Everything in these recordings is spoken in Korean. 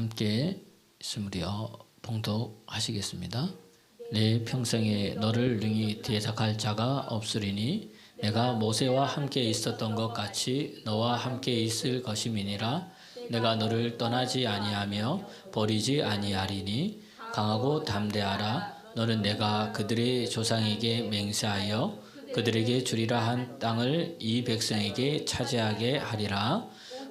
함께 있으므려 봉독하시겠습니다. 내 평생에 너를 능히 대적할 자가 없으리니 내가 모세와 함께 있었던 것 같이 너와 함께 있을 것임이니라. 내가 너를 떠나지 아니하며 버리지 아니하리니 강하고 담대하라. 너는 내가 그들의 조상에게 맹세하여 그들에게 주리라 한 땅을 이 백성에게 차지하게 하리라.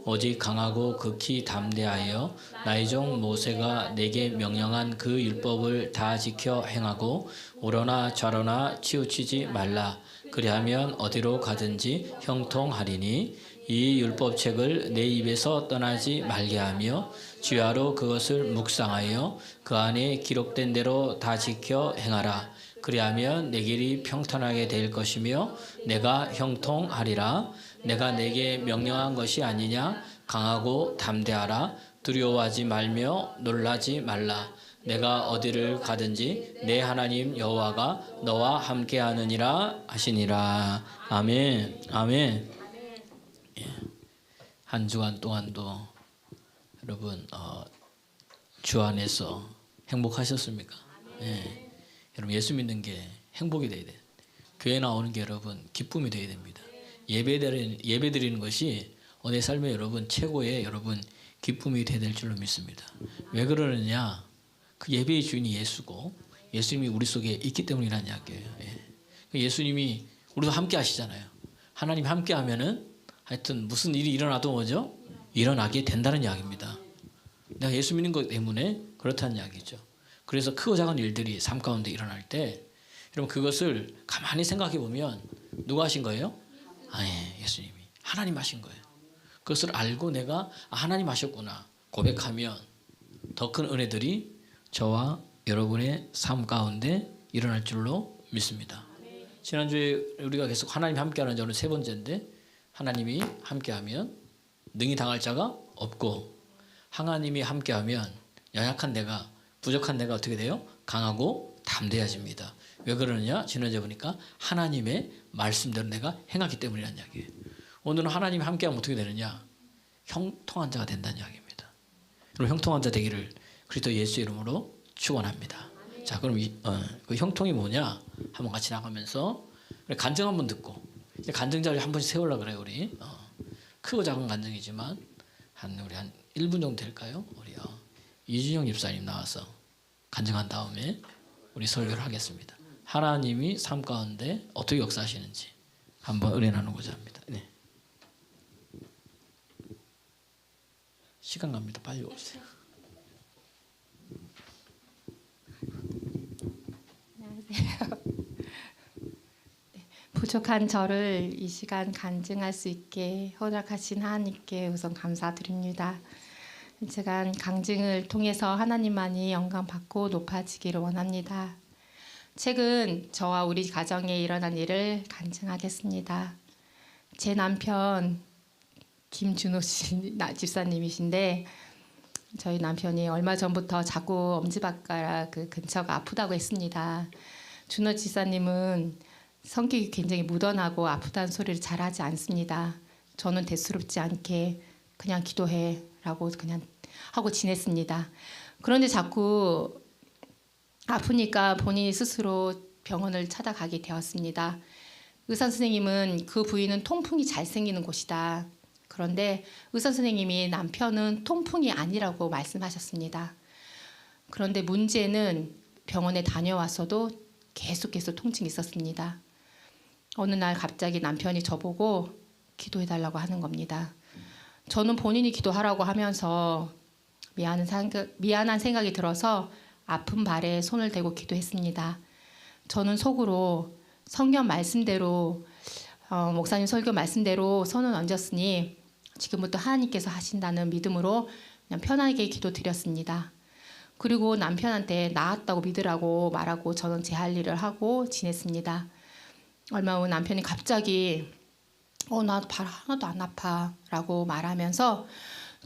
오직 강하고 극히 담대하여 나의 종 모세가 내게 명령한 그 율법을 다 지켜 행하고 오로나 좌로나 치우치지 말라. 그리하면 어디로 가든지 형통하리니 이 율법책을 내 입에서 떠나지 말게 하며 주야로 그것을 묵상하여 그 안에 기록된 대로 다 지켜 행하라. 그리하면 내 길이 평탄하게 될 것이며 내가 형통하리라. 내가 내게 명령한 것이 아니냐. 강하고 담대하라. 두려워하지 말며 놀라지 말라. 내가 어디를 가든지 내 하나님 여호와가 너와 함께하느니라 하시니라. 아멘. 아멘. 한 주간 동안도 여러분 주 안에서 행복하셨습니까? 예. 여러분 예수 믿는 게 행복이 돼야 돼요. 교회 나오는 게 여러분 기쁨이 돼야 됩니다. 예배 드리는 것이 내 삶에 여러분 최고의 여러분 기쁨이 돼야 될 줄로 믿습니다. 왜 그러느냐? 그 예배의 주인이 예수고 예수님이 우리 속에 있기 때문이라는 이야기예요. 예. 예수님이 우리도 함께 하시잖아요. 하나님 함께 하면은 하여튼 무슨 일이 일어나도 뭐죠? 일어나게 된다는 이야기입니다. 내가 예수 믿는 것 때문에 그렇다는 이야기죠. 그래서 크고 작은 일들이 삶 가운데 일어날 때 여러분 그것을 가만히 생각해 보면 누가 하신 거예요? 예, 예수님이. 하나님 하신 거예요. 그것을 알고 내가 하나님 하셨구나 고백하면 더 큰 은혜들이 저와 여러분의 삶 가운데 일어날 줄로 믿습니다. 지난주에 우리가 계속 하나님 함께하는 지 오늘 세 번째인데 하나님이 함께하면 능히 당할 자가 없고 하나님이 함께하면 연약한 내가 부족한 내가 어떻게 돼요? 강하고 담대해집니다. 왜 그러느냐? 지난주에 보니까 하나님의 말씀대로 내가 행하기 때문이라는 이야기예요. 오늘은 하나님이 함께하면 어떻게 되느냐? 형통한 자가 된다는 이야기입니다. 그럼 형통한 자 되기를 그리스도 예수 이름으로 축원합니다. 자, 그럼 그 형통이 뭐냐? 한번 같이 나가면서 간증 한번 듣고 이제 간증 자리 한 번씩 세우려고 그래요. 우리 크고 작은 간증이지만 우리 한 1분 정도 될까요? 우리 이준영 집사님 나와서 간증한 다음에 우리 설교를 하겠습니다. 하나님이 삶 가운데 어떻게 역사하시는지 한번 은혜 나누고자 합니다. 네. 시간 갑니다. 빨리 오세요. 안녕하세요. 네, 부족한 저를 이 시간 간증할 수 있게 허락하신 하나님께 우선 감사드립니다. 제가 간증을 통해서 하나님만이 영광 받고 높아지기를 원합니다. 최근 저와 우리 가정에 일어난 일을 간증하겠습니다. 제 남편 김준호 집사님이신데 저희 남편이 얼마 전부터 자꾸 엄지발가락 그 근처가 아프다고 했습니다. 준호 집사님은 성격이 굉장히 무던하고 아프다는 소리를 잘 하지 않습니다. 저는 대수롭지 않게 그냥 기도해 라고 그냥 하고 지냈습니다. 그런데 자꾸 아프니까 본인이 스스로 병원을 찾아가게 되었습니다. 의사 선생님은 그 부위는 통풍이 잘 생기는 곳이다. 그런데 의사 선생님이 남편은 통풍이 아니라고 말씀하셨습니다. 그런데 문제는 병원에 다녀왔어도 계속해서 통증이 있었습니다. 어느 날 갑자기 남편이 저보고 기도해달라고 하는 겁니다. 저는 본인이 기도하라고 하면서 미안한 생각이 들어서 아픈 발에 손을 대고 기도했습니다. 저는 속으로 성경 말씀대로 목사님 설교 말씀대로 손을 얹었으니 지금부터 하나님께서 하신다는 믿음으로 그냥 편하게 기도드렸습니다. 그리고 남편한테 나았다고 믿으라고 말하고 저는 제 할 일을 하고 지냈습니다. 얼마 후 남편이 갑자기 나 발 하나도 안 아파 라고 말하면서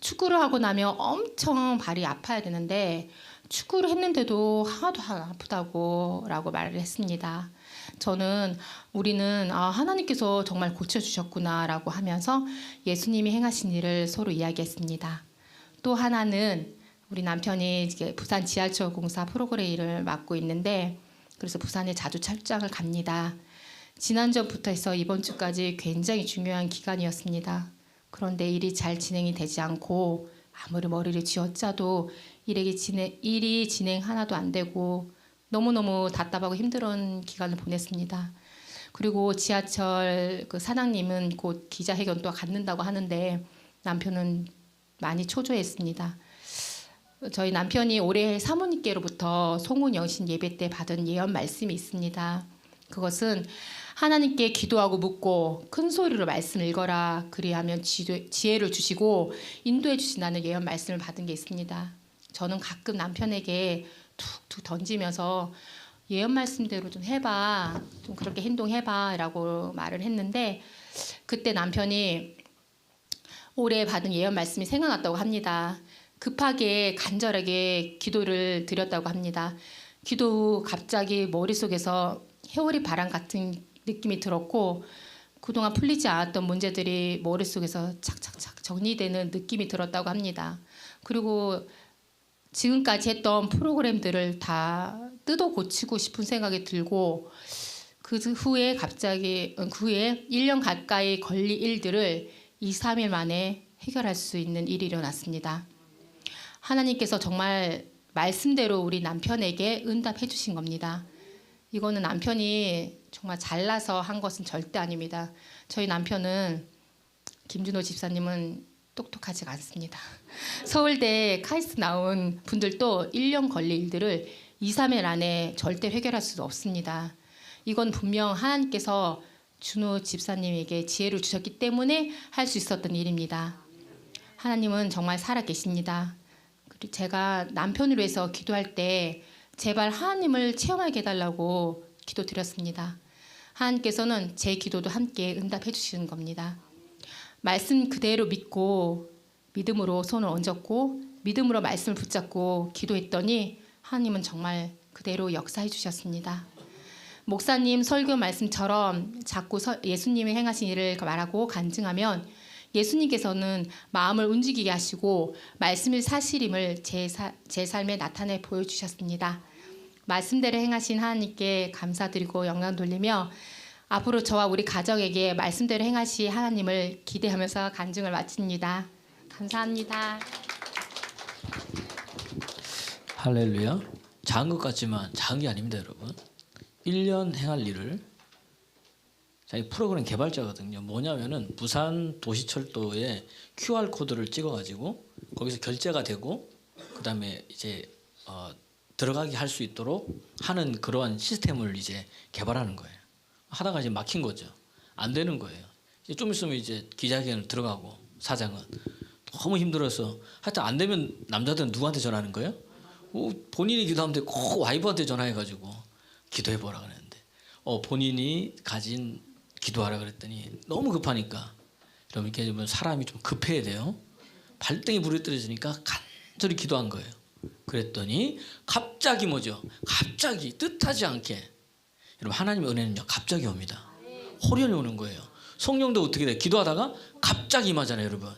축구를 하고 나면 엄청 발이 아파야 되는데 축구를 했는데도 하나도 안 아프다고 라고 말을 했습니다. 저는 우리는 하나님께서 정말 고쳐주셨구나 라고 하면서 예수님이 행하신 일을 서로 이야기했습니다. 또 하나는 우리 남편이 이제 부산 지하철 공사 프로그램 일을 맡고 있는데 그래서 부산에 자주 출장을 갑니다. 지난주부터 해서 이번 주까지 굉장히 중요한 기간이었습니다. 그런데 일이 잘 진행이 되지 않고 아무리 머리를 쥐어짜도 일이 진행 하나도 안 되고 너무너무 답답하고 힘든 기간을 보냈습니다. 그리고 지하철 그 사장님은 곧 기자회견도 갖는다고 하는데 남편은 많이 초조했습니다. 저희 남편이 올해 사모님께로부터 송은 여신 예배 때 받은 예언 말씀이 있습니다. 그것은 하나님께 기도하고 묻고 큰 소리로 말씀을 읽어라. 그리하면 지혜를 주시고 인도해 주신다는 예언 말씀을 받은 게 있습니다. 저는 가끔 남편에게 툭툭 던지면서 예언 말씀대로 좀 해봐. 좀 그렇게 행동해봐. 라고 말을 했는데 그때 남편이 올해 받은 예언 말씀이 생각났다고 합니다. 급하게 간절하게 기도를 드렸다고 합니다. 기도 후 갑자기 머릿속에서 해오리 바람 같은 느낌이 들었고 그동안 풀리지 않았던 문제들이 머릿속에서 착착착 정리되는 느낌이 들었다고 합니다. 그리고 지금까지 했던 프로그램들을 다 뜯어 고치고 싶은 생각이 들고 그 후에 갑자기 그 후에 1년 가까이 걸릴 일들을 2, 3일 만에 해결할 수 있는 일이 일어났습니다. 하나님께서 정말 말씀대로 우리 남편에게 응답해 주신 겁니다. 이거는 남편이 정말 잘나서 한 것은 절대 아닙니다. 저희 남편은 김준호 집사님은 똑똑하지가 않습니다. 서울대 카이스트 나온 분들도 1년 걸릴 일들을 2, 3일 안에 절대 해결할 수 없습니다. 이건 분명 하나님께서 준호 집사님에게 지혜를 주셨기 때문에 할 수 있었던 일입니다. 하나님은 정말 살아계십니다. 그리고 제가 남편을 위해서 기도할 때 제발 하나님을 체험하게 해달라고 기도드렸습니다. 하나님께서는 제 기도도 함께 응답해 주시는 겁니다. 말씀 그대로 믿고 믿음으로 손을 얹었고 믿음으로 말씀을 붙잡고 기도했더니 하나님은 정말 그대로 역사해 주셨습니다. 목사님 설교 말씀처럼 자꾸 예수님이 행하신 일을 말하고 간증하면 예수님께서는 마음을 움직이게 하시고 말씀이 사실임을 제 삶에 나타내 보여주셨습니다. 말씀대로 행하신 하나님께 감사드리고 영광 돌리며 앞으로 저와 우리 가정에게 말씀대로 행하시 하나님을 기대하면서 간증을 마칩니다. 감사합니다. 할렐루야. 작은 것 같지만 작은 게 아닙니다, 여러분. 1년 행할 일을 자기 프로그램 개발자거든요. 뭐냐면은 부산 도시철도에 QR 코드를 찍어가지고 거기서 결제가 되고 그다음에 이제 들어가게 할 수 있도록 하는 그러한 시스템을 이제 개발하는 거예요. 하다가 이제 막힌 거죠. 안 되는 거예요. 이제 좀 있으면 이제 기자회견을 들어가고 사장은 너무 힘들어서 하여튼 안 되면 남자들은 누구한테 전화하는 거예요? 본인이 기도하면 돼. 꼭 와이프한테 전화해가지고 기도해보라 그랬는데 본인이 가진 기도하라 그랬더니 너무 급하니까 여러분 이렇게 사람이 좀 급해야 돼요. 발등에 불이 떨어지니까 간절히 기도한 거예요. 그랬더니 갑자기 뭐죠? 갑자기 뜻하지 않게 여러분 하나님의 은혜는요 갑자기 옵니다. 호련히 오는 거예요. 성령도 어떻게 돼요? 기도하다가 갑자기 임하잖아요, 여러분.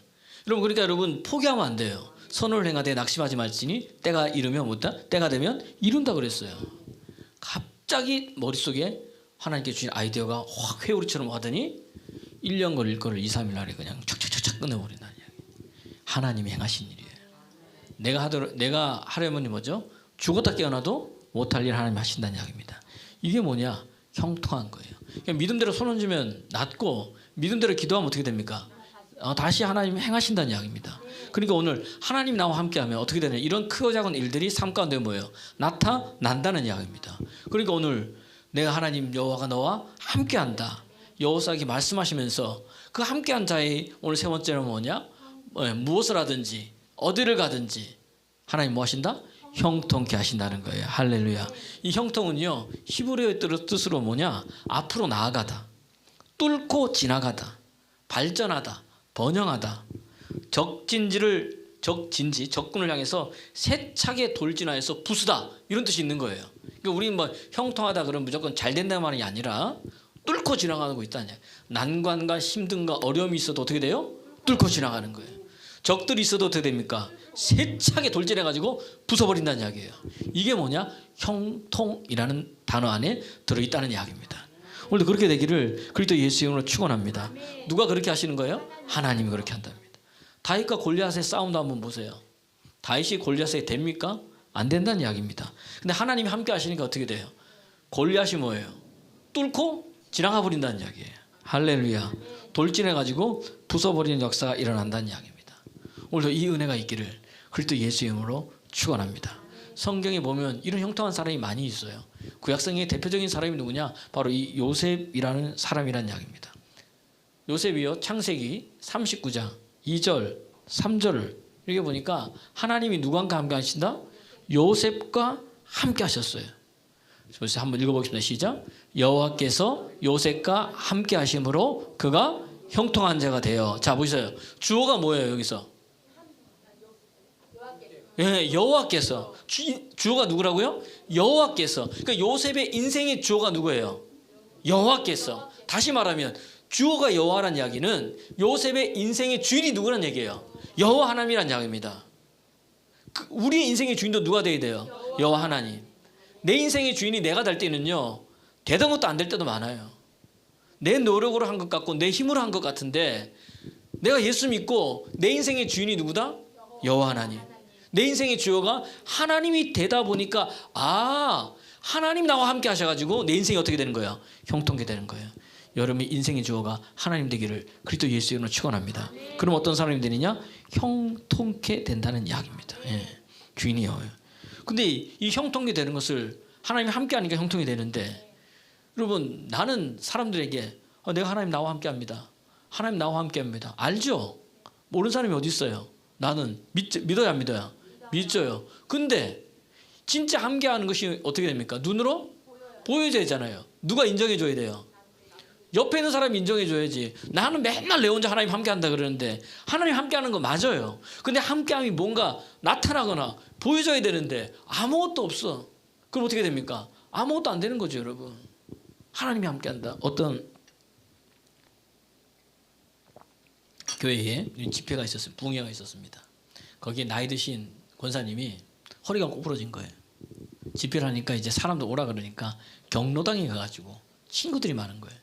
여러분 그러니까 여러분 포기하면 안 돼요. 선을 행하되 낙심하지 말지니 때가 이르면 못다 때가 되면 이룬다 그랬어요. 갑자기 머릿속에 하나님께 주신 아이디어가 확 회오리처럼 하더니 1년 걸릴 거를 2, 3일 안에 그냥 촥촥촥 끝내버린다는 이야기. 하나님이 행하신 일이에요. 내가 하려면 뭐죠? 죽었다 깨어나도 못할 일 하나님이 하신다는 이야기입니다. 이게 뭐냐? 형통한 거예요. 그냥 믿음대로 손 얹으면 낫고 믿음대로 기도하면 어떻게 됩니까? 다시 하나님이 행하신다는 이야기입니다. 그러니까 오늘 하나님 나와 함께하면 어떻게 되냐? 이런 크고 작은 일들이 삶 가운데 뭐예요? 나타난다는 이야기입니다. 그러니까 오늘 내가 하나님 여호와가 너와 함께한다. 여호사에게 말씀하시면서 그 함께한 자의 오늘 세 번째는 뭐냐? 무엇을 하든지 어디를 가든지 하나님 뭐 하신다? 형통케 하신다는 거예요. 할렐루야. 이 형통은요 히브리어의 뜻으로 뭐냐? 앞으로 나아가다, 뚫고 지나가다, 발전하다, 번영하다, 적군을 향해서 세차게 돌진하여서 부수다 이런 뜻이 있는 거예요. 그러니까 우리는 뭐 형통하다 그러면 무조건 잘 된다는 말이 아니라 뚫고 지나가고 있다는 얘기예요. 난관과 힘든가 어려움이 있어도 어떻게 돼요? 뚫고 지나가는 거예요. 적들이 있어도 어떻게 됩니까? 세차게 돌진해가지고 부숴버린다는 이야기예요. 이게 뭐냐? 형통이라는 단어 안에 들어있다는 이야기입니다. 오늘도 그렇게 되기를 그리스도 예수 이름으로 축원합니다. 누가 그렇게 하시는 거예요? 하나님이 그렇게 한답니다. 다윗과 골리앗의 싸움도 한번 보세요. 다윗이 골리앗에 됩니까? 안 된다는 이야기입니다. 근데 하나님이 함께 하시니까 어떻게 돼요? 골리앗이 뭐예요? 뚫고 지나가 버린다는 이야기예요. 할렐루야. 돌진해가지고 부숴버리는 역사가 일어난다는 이야기입니다. 오늘도 이 은혜가 있기를 그리스도 예수 이름으로 축원합니다. 성경에 보면 이런 형통한 사람이 많이 있어요. 구약성경의 대표적인 사람이 누구냐? 바로 이 요셉이라는 사람이라는 이야기입니다. 요셉이요, 창세기 39장 2절 3절을 이렇게 보니까 하나님이 누구와 함께 하신다? 요셉과 함께 하셨어요. 그래서 한번 읽어보겠습니다. 시작. 여호와께서 요셉과 함께 하심으로 그가 형통한 자가 되어. 자 보세요. 주어가 뭐예요 여기서? 예, 여호와께서. 주어가 누구라고요? 여호와께서. 그러니까 요셉의 인생의 주어가 누구예요? 여호와께서. 다시 말하면 주어가 여호와란 이야기는 요셉의 인생의 주인이 누구란 얘기예요? 여호와 하나님이란 이야기입니다. 우리의 인생의 주인도 누가 돼야 돼요? 여호와 하나님. 내 인생의 주인이 내가 될 때는요, 되던 것도 안 될 때도 많아요. 내 노력으로 한 것 같고 내 힘으로 한 것 같은데, 내가 예수 믿고 내 인생의 주인이 누구다? 여호와 하나님. 내 인생의 주어가 하나님이 되다 보니까 하나님 나와 함께 하셔가지고 내 인생이 어떻게 되는 거예요? 형통케 되는 거예요. 여러분의 인생의 주어가 하나님 되기를 그리스도 예수 이름으로 축원합니다. 그럼 어떤 사람이 되느냐? 형통케 된다는 이야기입니다. 예, 주인이요. 근데 이 형통케 되는 것을 하나님이 함께 하니까 형통이 되는데, 여러분 나는 사람들에게 내가 하나님 나와 함께 합니다. 하나님 나와 함께 합니다. 알죠? 모르는 사람이 어디 있어요? 나는 믿어야 안 믿어요? 믿어요. 근데 진짜 함께 하는 것이 어떻게 됩니까? 눈으로 보여줘야 되잖아요. 누가 인정해 줘야 돼요? 옆에 있는 사람이 인정해 줘야지. 나는 맨날 내 혼자 하나님 함께 한다 그러는데, 하나님 함께 하는 거 맞아요. 근데 함께함이 뭔가 나타나거나 보여줘야 되는데 아무것도 없어. 그럼 어떻게 됩니까? 아무것도 안 되는 거죠, 여러분. 하나님이 함께 한다. 어떤 교회에 집회가 있었어요. 부흥회가 있었습니다. 거기에 나이 드신 권사님이 허리가 꼬부러진 거예요. 집회를 하니까 이제 사람도 오라 그러니까 경로당에 가가지고 친구들이 많은 거예요.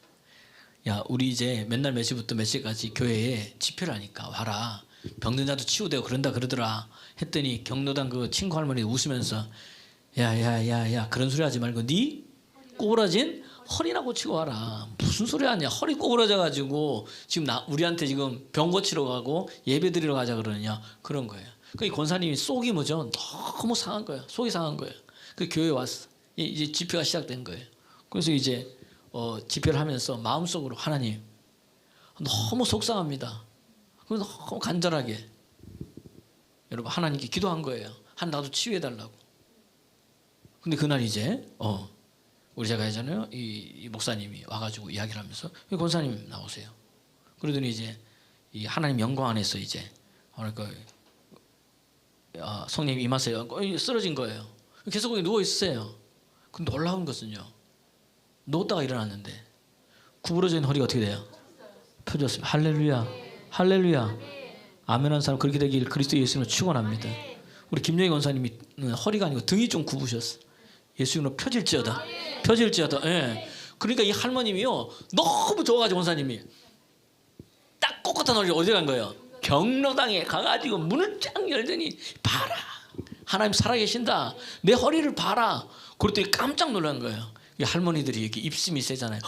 야, 우리 이제 맨날 몇 시부터 몇 시까지 교회에 집회를 하니까 와라. 병든 자도 치유되고 그런다 그러더라. 했더니 경로당 그 친구 할머니 웃으면서 야야야야 그런 소리 하지 말고 네 꼬부러진 허리나 고치고 와라. 무슨 소리 하냐? 허리 꼬부러져 가지고 지금 우리한테 지금 병 고치러 가고 예배 드리러 가자 그러느냐? 그런 거예요. 그 권사님이 속이 뭐죠? 너무 상한 거예요. 속이 상한 거예요. 그 교회에 왔어. 이제 집회가 시작된 거예요. 그래서 이제 집회를 하면서 마음속으로 하나님 너무 속상합니다. 그래서 너무 간절하게 여러분 하나님께 기도한 거예요. 나도 치유해달라고. 근데 그날 이제 우리 제가 하잖아요. 이 목사님이 와가지고 이야기를 하면서 권사님 나오세요. 그러더니 이제 이 하나님 영광 안에서 이제 그러니까 성령님 임하세요. 쓰러진 거예요. 계속 거기 누워 있으세요. 근데 놀라운 것은요. 누웠다가 일어났는데 구부러진 허리가 어떻게 돼요? 펴졌습니다. 할렐루야. 할렐루야. 아멘한 사람 그렇게 되길 그리스도 예수님으로 축원합니다. 우리 김영희 권사님이 허리가 아니고 등이 좀 굽으셨어. 예수님으로 펴질지어다. 펴질지어다. 예. 그러니까 이 할머님이요 너무 좋아가지고 권사님이 딱 꼿꼿한 허리 어디 간 거예요? 경로당에 가가지고 문을 쫙 열더니 봐라. 하나님 살아계신다. 내 허리를 봐라. 그랬더니 깜짝 놀란 거예요. 이 할머니들이 이렇게 입심이 세잖아요.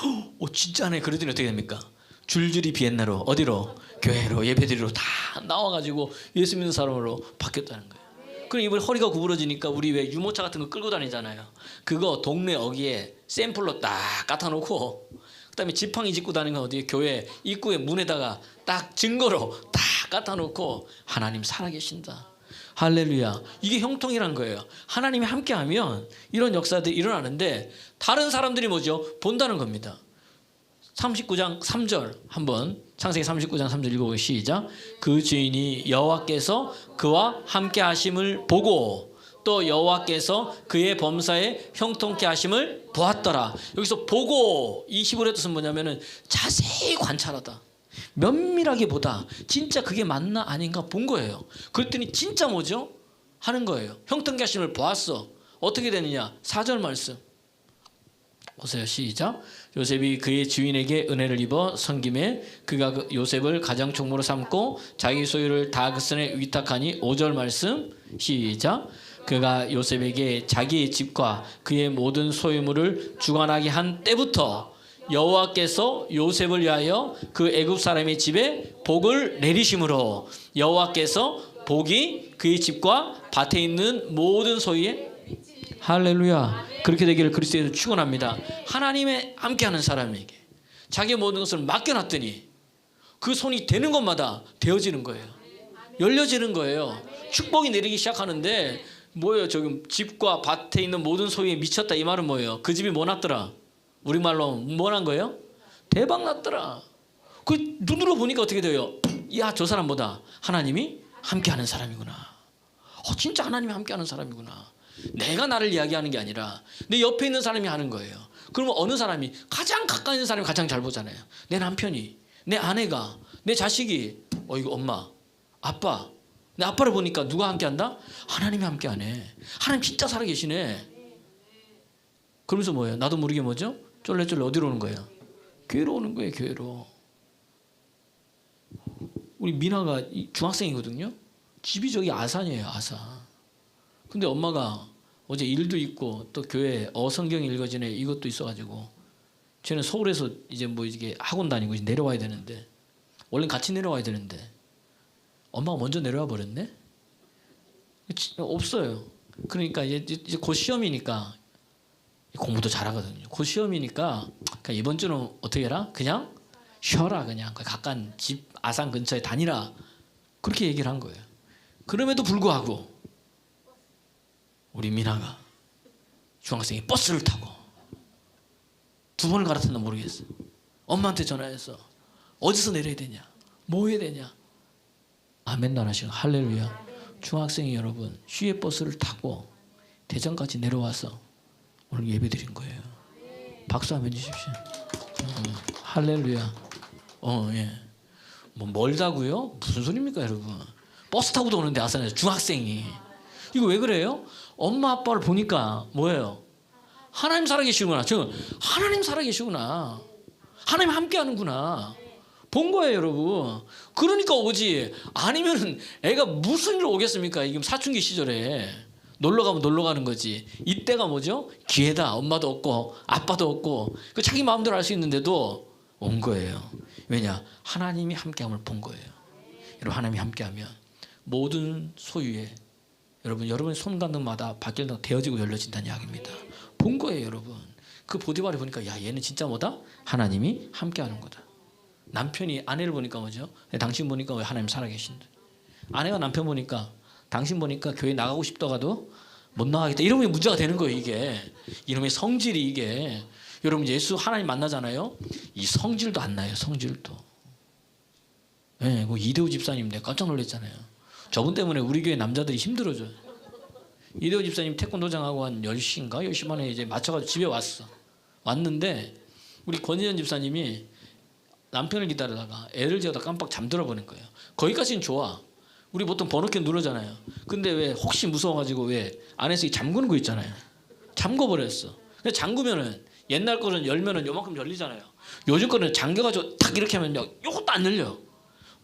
진짜네. 그러더니 어떻게 됩니까? 줄줄이 비엔나로 어디로? 교회로 예배드리러 다 나와가지고 예수 믿는 사람으로 바뀌었다는 거예요. 그럼 이번에 허리가 구부러지니까 우리 왜 유모차 같은 거 끌고 다니잖아요. 그거 동네 어귀에 샘플로 딱 갖다놓고 그다음에 지팡이 짚고 다니는 건 어디 교회 입구에 문에다가 딱 증거로 딱 갖다놓고 하나님 살아계신다. 할렐루야. 이게 형통이란 거예요. 하나님이 함께하면 이런 역사들이 일어나는데 다른 사람들이 뭐죠? 본다는 겁니다. 39장 3절 한번 창세기 39장 3절 읽어보고 시작. 그 주인이 여호와께서 그와 함께 하심을 보고 또 여호와께서 그의 범사에 형통케 하심을 보았더라. 여기서 보고 이 히브리어 뜻은 뭐냐면은 자세히 관찰하다. 면밀하게 보다 진짜 그게 맞나 아닌가 본 거예요. 그랬더니 진짜 뭐죠? 하는 거예요. 형통계심을 보았어. 어떻게 되느냐? 4절 말씀 보세요. 시작. 요셉이 그의 주인에게 은혜를 입어 섬김에 그가 요셉을 가장 총무로 삼고 자기 소유를 다 그 손에 위탁하니 5절 말씀 시작. 그가 요셉에게 자기의 집과 그의 모든 소유물을 주관하게 한 때부터 여호와께서 요셉을 위하여 그 애굽 사람의 집에 복을 내리심으로 여호와께서 복이 그의 집과 밭에 있는 모든 소유에 할렐루야. 그렇게 되기를 그리스도에서 축원합니다. 하나님의 함께하는 사람에게 자기의 모든 것을 맡겨놨더니 그 손이 되는 것마다 되어지는 거예요. 열려지는 거예요. 축복이 내리기 시작하는데 뭐예요? 저기 집과 밭에 있는 모든 소유에 미쳤다 이 말은 뭐예요? 그 집이 뭐 났더라? 우리말로 뭐 난 거예요? 대박 났더라. 그 눈으로 보니까 어떻게 돼요? 야, 저 사람보다 하나님이 함께하는 사람이구나. 진짜 하나님이 함께하는 사람이구나. 내가 나를 이야기하는 게 아니라 내 옆에 있는 사람이 하는 거예요. 그러면 어느 사람이 가장 가까이 있는 사람이 가장 잘 보잖아요. 내 남편이, 내 아내가, 내 자식이 이거 엄마, 아빠. 내 아빠를 보니까 누가 함께한다? 하나님이 함께하네. 하나님 진짜 살아계시네. 그러면서 뭐예요? 나도 모르게 뭐죠? 쫄래쫄래 어디로 오는 거예요? 교회로 오는 거예요. 교회로. 우리 미나가 중학생이거든요. 집이 저기 아산이에요. 아산. 근데 엄마가 어제 일도 있고 또 교회 성경 읽어지네 이것도 있어가지고 쟤는 서울에서 이제 뭐 이게 학원 다니고 이제 내려와야 되는데 원래 같이 내려와야 되는데 엄마가 먼저 내려와 버렸네. 없어요. 그러니까 이제 곧 시험이니까 공부도 잘하거든요. 곧 시험이니까 그러니까 이번 주는 어떻게 해라? 그냥 쉬어라. 그냥 가까운 집 아산 근처에 다니라. 그렇게 얘기를 한 거예요. 그럼에도 불구하고 우리 미나가 중학생이 버스를 타고 2번을 갈아탔나 모르겠어. 엄마한테 전화해서 어디서 내려야 되냐? 뭐 해야 되냐? 아멘만 하시고 할렐루야. 중학생이 여러분 시외 버스를 타고 대전까지 내려와서 오늘 예배 드린 거예요. 박수 한번 주십시오. 할렐루야. 예. 뭐 멀다고요? 무슨 소리입니까 여러분? 버스 타고도 오는데 아산에서 중학생이. 이거 왜 그래요? 엄마 아빠를 보니까 뭐예요? 하나님 살아계시구나. 지금 하나님 살아계시구나. 하나님 함께하는구나. 본 거예요 여러분. 그러니까 오지. 아니면 애가 무슨 일로 오겠습니까? 이게 사춘기 시절에 놀러가면 놀러가는 거지. 이때가 뭐죠? 기회다. 엄마도 없고 아빠도 없고 자기 마음대로 할 수 있는데도 온 거예요. 왜냐? 하나님이 함께함을 본 거예요. 여러분 하나님이 함께하면 모든 소유에 여러분의 손가락마다 바뀔 되어지고 열려진다는 이야기입니다. 본 거예요 여러분. 그 보디발이 보니까 야 얘는 진짜 뭐다? 하나님이 함께하는 거다. 남편이 아내를 보니까 뭐죠? 당신 보니까 왜 하나님 살아계신다. 아내가 남편 보니까 당신 보니까 교회 나가고 싶다가도 못 나가겠다. 이러면 문제가 되는 거예요 이게. 이놈의 성질이 이게. 여러분 예수 하나님 만나잖아요. 이 성질도 안 나요. 성질도. 네, 그 이대호 집사님 내가 깜짝 놀랐잖아요. 저분 때문에 우리 교회 남자들이 힘들어져요. 이대호 집사님 태권도장하고 한 10시인가 10시 만에 이제 맞춰가지고 집에 왔는데 우리 권희연 집사님이 남편을 기다리다가 애를 재우다 깜빡 잠들어 버린 거예요. 거기까지는 좋아. 우리 보통 번호키 누르잖아요. 근데 왜 혹시 무서워가지고 왜 안에서 잠그는 거 있잖아요. 잠궈 버렸어. 근데 잠그면은 옛날 거는 열면은 요만큼 열리잖아요. 요즘 거는 잠겨가지고 딱 이렇게 하면요 요것도 안 열려.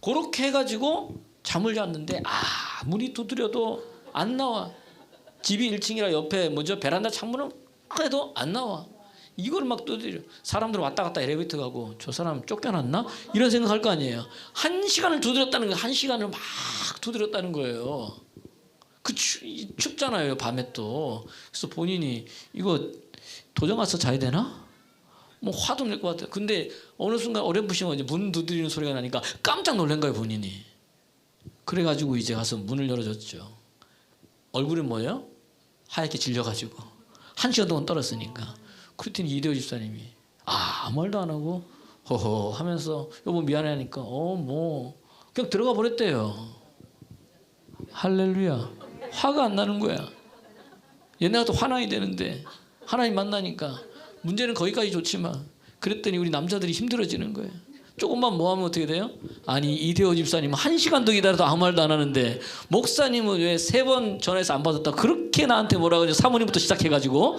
그렇게 해가지고 잠을 잤는데 문이 두드려도 안 나와. 집이 1층이라 옆에 뭐죠 베란다 창문은 해도 안 나와. 이걸 막 두드려. 사람들 왔다 갔다 엘리베이터 가고 저 사람 쫓겨났나? 이런 생각할 거 아니에요. 1시간을 두드렸다는 거예요. 1시간을 막 두드렸다는 거예요. 춥잖아요 밤에 또. 그래서 본인이 이거 도장 가서 자야 되나? 뭐 화도 낼 것 같아요. 근데 어느 순간 어렴풋이 문 두드리는 소리가 나니까 깜짝 놀란 거예요 본인이. 그래가지고 이제 가서 문을 열어줬죠. 얼굴이 뭐예요? 하얗게 질려가지고 1시간 동안 떨었으니까. 그랬더니 이대호 집사님이 아무 말도 안 하고 허허 하면서 여보 미안해 하니까 뭐 그냥 들어가 버렸대요. 할렐루야. 화가 안 나는 거야. 옛날 같아 화나야 되는데 하나님 만나니까 문제는 거기까지 좋지만 그랬더니 우리 남자들이 힘들어지는 거예요. 조금만 뭐 하면 어떻게 돼요? 아니 이대호 집사님은 1시간도 기다려도 아무 말도 안 하는데 목사님은 왜 3번 전화해서 안 받았다 그렇게 나한테 뭐라 그러죠? 사모님부터 시작해가지고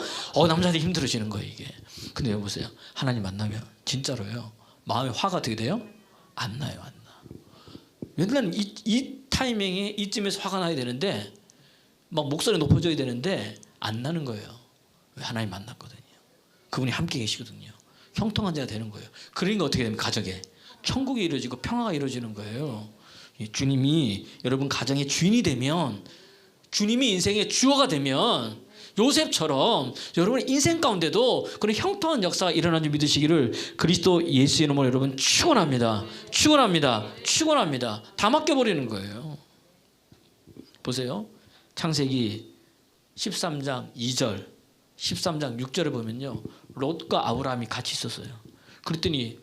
남자들이 힘들어지는 거예요 이게. 근데 여보세요, 하나님 만나면 진짜로요 마음에 화가 어떻게 돼요? 안 나요, 안 나. 옛날에는 이 타이밍에 이쯤에서 화가 나야 되는데 막 목소리 높아져야 되는데 안 나는 거예요. 왜? 하나님 만났거든요. 그분이 함께 계시거든요. 형통한 자가 되는 거예요. 그러니까 어떻게 되면 가정에 천국이 이루어지고 평화가 이루어지는 거예요. 주님이 여러분 가정의 주인이 되면, 주님이 인생의 주어가 되면 요셉처럼 여러분의 인생 가운데도 그런 형통한 역사가 일어나는 줄 믿으시기를 그리스도 예수의 이름으로 여러분 축원합니다. 축원합니다. 축원합니다. 다 맡겨버리는 거예요. 보세요. 창세기 13장 2절 13장 6절에 보면요, 롯과 아브라함이 같이 있었어요. 그랬더니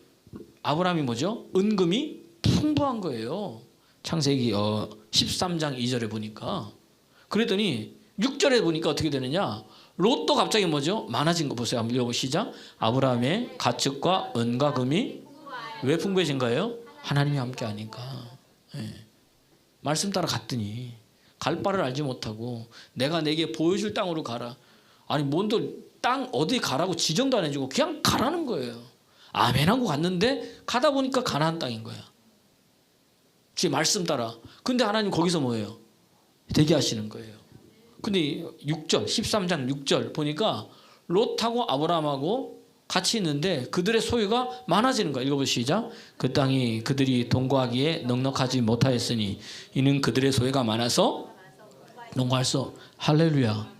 아브라함이 뭐죠? 은금이 풍부한 거예요. 창세기 13장 2절에 보니까. 그랬더니 6절에 보니까 어떻게 되느냐, 롯도 갑자기 뭐죠? 많아진 거 보세요. 한번 읽어보시죠. 아브라함의 가축과 은과 금이 왜 풍부해진 거예요? 하나님이 함께 하니까. 네. 말씀 따라 갔더니 갈 바를 알지 못하고 내가 내게 보여줄 땅으로 가라. 아니 뭔도 땅 어디 가라고 지정도 안 해주고 그냥 가라는 거예요. 아멘 하고 갔는데 가다 보니까 가나안 땅인 거야. 제 말씀 따라. 근데 하나님 거기서 뭐예요? 대기하시는 거예요. 근데 6절 13장 6절 보니까 롯하고 아브라함하고 같이 있는데 그들의 소유가 많아지는 거야. 읽어보시죠. 그 땅이 그들이 동거하기에 넉넉하지 못하였으니 이는 그들의 소유가 많아서 농구할 수. 할렐루야.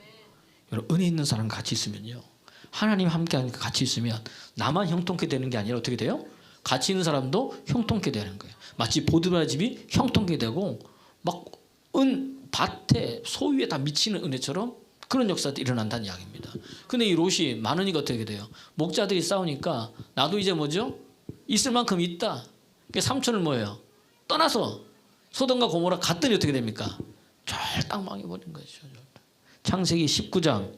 여러분 은혜 있는 사람 같이 있으면요, 하나님 함께 하니까 같이 있으면 나만 형통케 되는 게 아니라 어떻게 돼요? 같이 있는 사람도 형통케 되는 거예요. 마치 보드바집이 형통케 되고 막 밭에 소유에 다 미치는 은혜처럼 그런 역사도 일어난다는 이야기입니다. 근데 이 롯이 많으니까 어떻게 돼요? 목자들이 싸우니까 나도 이제 뭐죠? 있을 만큼 있다. 그러니까 삼촌을 뭐예요? 떠나서 소돔과 고모라 갔더니 어떻게 됩니까? 쫄딱 망해버린 거죠. 창세기 19장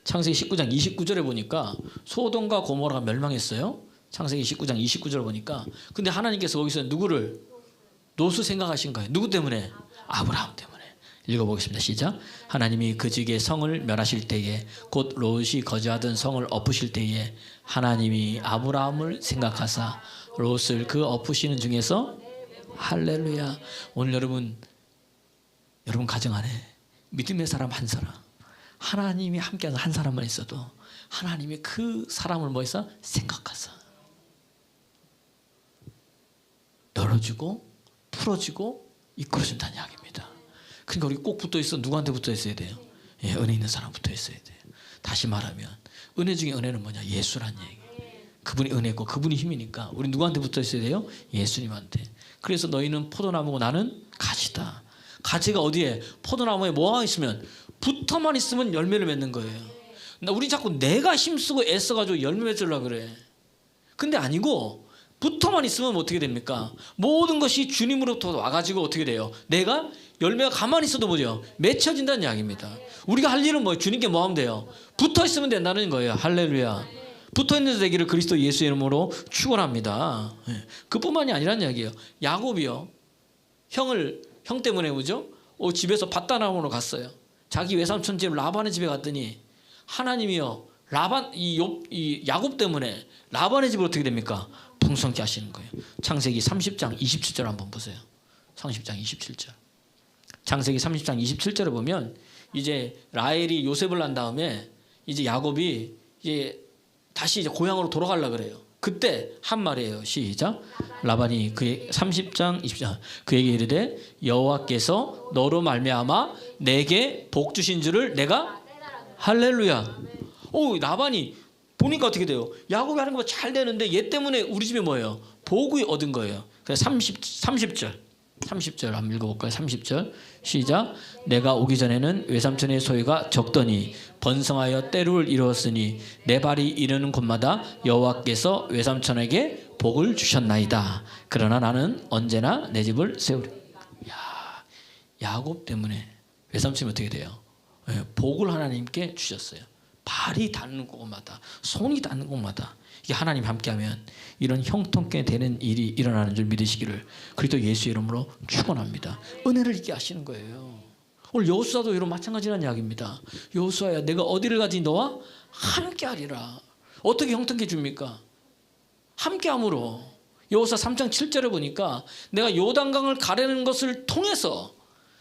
창세기 19장 29절에 보니까 소돔과 고모라가 멸망했어요. 창세기 19장 29절을 보니까. 근데 하나님께서 거기서 누구를? 롯을 생각하신 거예요. 누구 때문에? 아브라함 때문에. 읽어보겠습니다. 시작. 하나님이 그 지역의 성을 멸하실 때에 곧 롯이 거주하던 성을 엎으실 때에 하나님이 아브라함을 생각하사 롯을 그 엎으시는 중에서. 할렐루야. 오늘 여러분 가정 안에 믿음의 사람 한 사람, 하나님이 함께하는 한 사람만 있어도 하나님이 그 사람을 뭐해서 생각하사 열어주고 풀어주고 이끌어준다는 이야기입니다. 그러니까 우리 꼭 붙어 있어. 누구한테 붙어 있어야 돼요? 예, 은혜 있는 사람 붙어 있어야 돼요. 다시 말하면 은혜 중에 은혜는 뭐냐? 예수란 얘기. 그분이 은혜고 그분이 힘이니까 우리 누구한테 붙어 있어야 돼요? 예수님한테. 그래서 너희는 포도나무고 나는 가지다. 가지가 어디에? 포도나무에 뭐가 있으면, 붙어만 있으면 열매를 맺는 거예요. 우리 자꾸 내가 힘쓰고 애써가지고 열매 맺으려고 그래. 근데 아니고 붙어만 있으면 어떻게 됩니까? 모든 것이 주님으로부터 와가지고 어떻게 돼요? 내가 열매가 가만히 있어도 뭐죠? 맺혀진다는 이야기입니다. 우리가 할 일은 뭐예요? 주님께 뭐 하면 돼요? 붙어 있으면 된다는 거예요. 할렐루야. 붙어 있는 되기를 그리스도 예수의 이름으로 축원합니다. 그뿐만이 아니란 이야기예요. 야곱이요, 형 때문에 뭐죠? 집에서 밧다나무로 갔어요. 자기 외삼촌 집 라반의 집에 갔더니 하나님이요, 이 야곱 때문에 라반의 집을 어떻게 됩니까? 풍성케 하시는 거예요. 창세기 30장 27절 한번 보세요. 30장 27절. 창세기 30장 27절에 보면 이제 라헬이 요셉을 낳은 다음에 이제 야곱이 이제 다시 이제 고향으로 돌아가려고 그래요. 그때 한 말이에요. 시작. 라반이 그의 30장 20절 그에게 이르되 여호와께서 너로 말미암아 내게 복 주신 줄을 내가. 할렐루야. 라반이 보니까 어떻게 돼요? 야곱이 하는 거 잘 되는데 얘 때문에 우리 집에 뭐예요? 복이 얻은 거예요. 그래서 30절 한번 읽어볼까요? 30절 시작. 내가 오기 전에는 외삼촌의 소유가 적더니 번성하여 때를 이루었으니 내 발이 이르는 곳마다 여호와께서 외삼촌에게 복을 주셨나이다. 그러나 나는 언제나 내 집을 세우리. 야곱 때문에 외삼촌이 어떻게 돼요? 복을 하나님께 주셨어요. 발이 닿는 곳마다, 손이 닿는 곳마다 이게 하나님 함께하면 이런 형통케 되는 일이 일어나는 줄 믿으시기를 그리스도 예수 이름으로 축원합니다. 은혜를 있게 하시는 거예요. 오늘 여호수아도 이런 마찬가지라는 이야기입니다. 여호수아야, 내가 어디를 가지 너와 함께하리라. 어떻게 형통케 줍니까? 함께함으로. 여호수아 3장 7절에 보니까 내가 요단강을 가르는 것을 통해서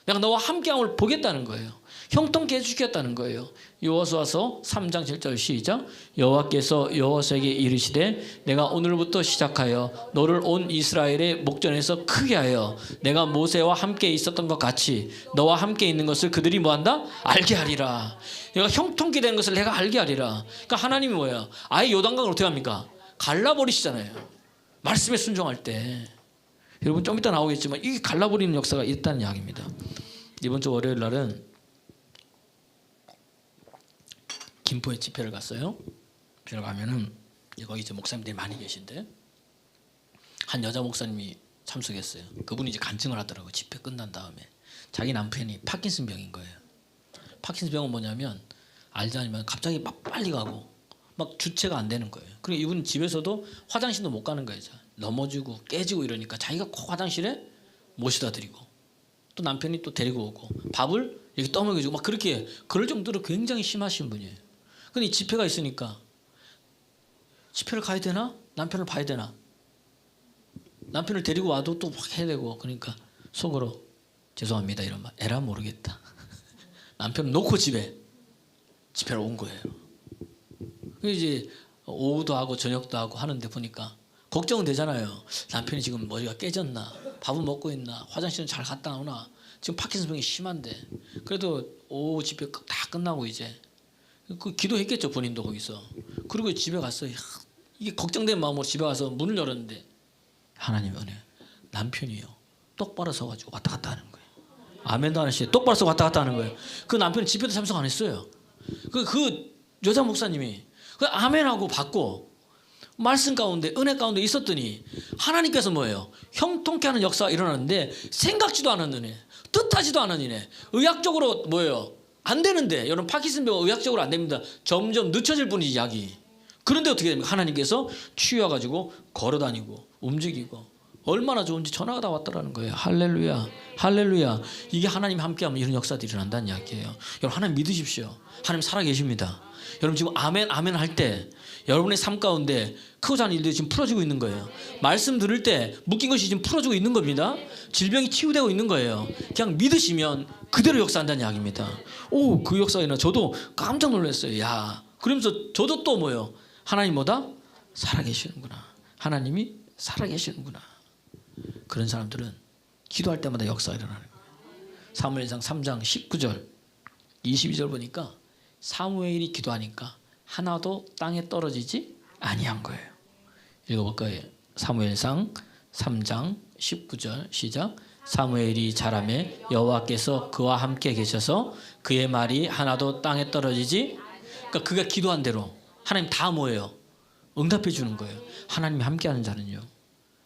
내가 너와 함께함을 보겠다는 거예요. 형통케 해주겠다는 거예요. 여호수아서 3장 7절 시작. 여호와께서 여호수아에게 이르시되 내가 오늘부터 시작하여 너를 온 이스라엘의 목전에서 크게 하여 내가 모세와 함께 있었던 것 같이 너와 함께 있는 것을 그들이 뭐한다? 알게 하리라. 내가 형통케 된 것을 내가 알게 하리라. 그러니까 하나님이 뭐예요? 아예 요단강을 어떻게 합니까? 갈라버리시잖아요. 말씀에 순종할 때. 여러분 좀 이따 나오겠지만 이게 갈라버리는 역사가 있다는 이야기입니다. 이번 주 월요일 날은 김포에 집회를 갔어요. 집회를 가면은 거기 이제 목사님들이 많이 계신데 한 여자 목사님이 참석했어요. 그분이 이제 간증을 하더라고요. 집회 끝난 다음에 자기 남편이 파킨슨 병인 거예요. 파킨슨 병은 뭐냐면 알지 않으면 갑자기 막 빨리 가고 막 주체가 안 되는 거예요. 그리고 이분은 집에서도 화장실도 못 가는 거예요. 넘어지고 깨지고 이러니까 자기가 꼭 화장실에 모시다 드리고 또 남편이 또 데리고 오고 밥을 이렇게 떠먹여주고 막 그렇게 그럴 정도로 굉장히 심하신 분이에요. 근데 이 집회가 있으니까 집회를 가야 되나? 남편을 봐야 되나? 남편을 데리고 와도 또 막 해야 되고 그러니까 속으로 죄송합니다 이런 말 에라 모르겠다. 남편을 놓고 집회를 온 거예요. 이제 오후도 하고 저녁도 하고 하는데 보니까 걱정은 되잖아요. 남편이 지금 머리가 깨졌나? 밥은 먹고 있나? 화장실은 잘 갔다 오나? 지금 파킨슨 병이 심한데 그래도 오후 집회 다 끝나고 이제 그 기도했겠죠 본인도 거기서. 그리고 집에 갔어요. 이게 걱정된 마음으로 집에 가서 문을 열었는데 하나님 은혜 남편이요 똑바로 서가지고 왔다 갔다 하는 거예요. 아멘도 안 하시죠. 똑바로 서 왔다 갔다 하는 거예요. 그 남편은 집회도 참석 안 했어요. 그 여자 목사님이 그 아멘하고 받고 말씀 가운데 은혜 가운데 있었더니 하나님께서 뭐예요? 형통케 하는 역사가 일어나는데 생각지도 않은 은혜, 뜻하지도 않은 은혜. 의학적으로 뭐예요? 안 되는데 여러분 파킨슨 병은 의학적으로 안 됩니다. 점점 늦춰질 뿐이지 약이. 그런데 어떻게 됩니까? 하나님께서 치유해가지고 걸어다니고 움직이고 얼마나 좋은지 전화가 다 왔다라는 거예요. 할렐루야, 할렐루야. 이게 하나님 함께하면 이런 역사들이 일어난다는 이야기예요. 여러분 하나님 믿으십시오. 하나님 살아계십니다. 여러분 지금 아멘 아멘 할 때 여러분의 삶 가운데 크고 작은 일들이 지금 풀어지고 있는 거예요. 말씀 들을 때 묶인 것이 지금 풀어지고 있는 겁니다. 질병이 치유되고 있는 거예요. 그냥 믿으시면 그대로 역사한다는 이야기입니다. 오, 그 역사가 일어나 저도 깜짝 놀랐어요. 야, 그러면서 저도 또 뭐예요? 하나님 뭐다? 살아계시는구나. 하나님이 살아계시는구나. 그런 사람들은 기도할 때마다 역사가 일어나는 거예요. 사무엘상 3장 19절 22절 보니까 사무엘이 기도하니까 하나도 땅에 떨어지지 아니한 거예요. 읽어볼까요? 사무엘상 3장 19절 시작. 사무엘이 자라매 여호와께서 그와 함께 계셔서 그의 말이 하나도 땅에 떨어지지. 그러니까 그가 기도한 대로 하나님 다 뭐예요? 응답해 주는 거예요. 하나님이 함께하는 자는요.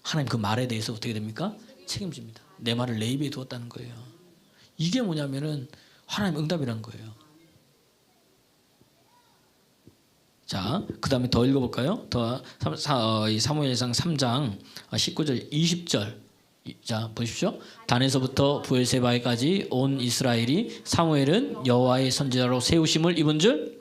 하나님 그 말에 대해서 어떻게 됩니까? 책임집니다. 내 말을 내 입에 두었다는 거예요. 이게 뭐냐면은 하나님 응답이란 거예요. 자, 그 다음에 더 읽어볼까요? 사무엘상 3장 19절 20절. 자, 보십시오. 단에서부터 브엘세바에까지 온 이스라엘이 사무엘은 여호와의 선지자로 세우심을 입은 줄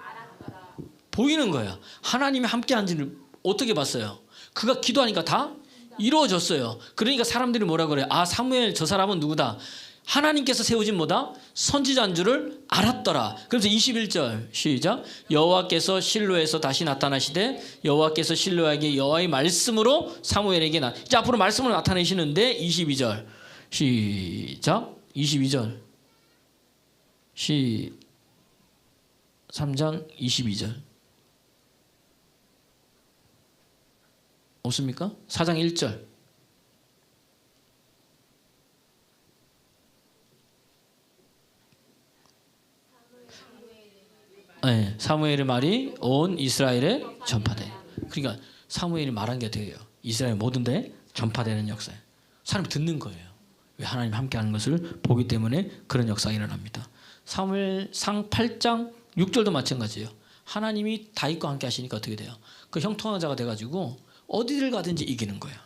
보이는 거야. 하나님이 함께한지를 어떻게 봤어요? 그가 기도하니까 다 이루어졌어요. 그러니까 사람들이 뭐라 그래요? 아, 사무엘 저 사람은 누구다? 하나님께서 세우신 뭐다? 선지자인 줄을 알았더라. 그래서 21절 시작. 여호와께서 실로에서 다시 나타나시되 여호와께서 실로에게 여호와의 말씀으로 사무엘에게 이제 앞으로 말씀으로 나타내시는데 22절 시작. 22절 3장 22절 없습니까? 4장 1절 네, 사무엘의 말이 온 이스라엘에 전파돼. 그러니까 사무엘이 말한 게 어떻게 해요? 이스라엘 모든 데 전파되는 역사예요. 사람이 듣는 거예요. 왜? 하나님 함께하는 것을 보기 때문에 그런 역사가 일어납니다. 사무엘상 8장 6절도 마찬가지예요. 하나님이 다윗과 함께 하시니까 어떻게 돼요? 그 형통하자가 돼가지고 어디를 가든지 이기는 거예요.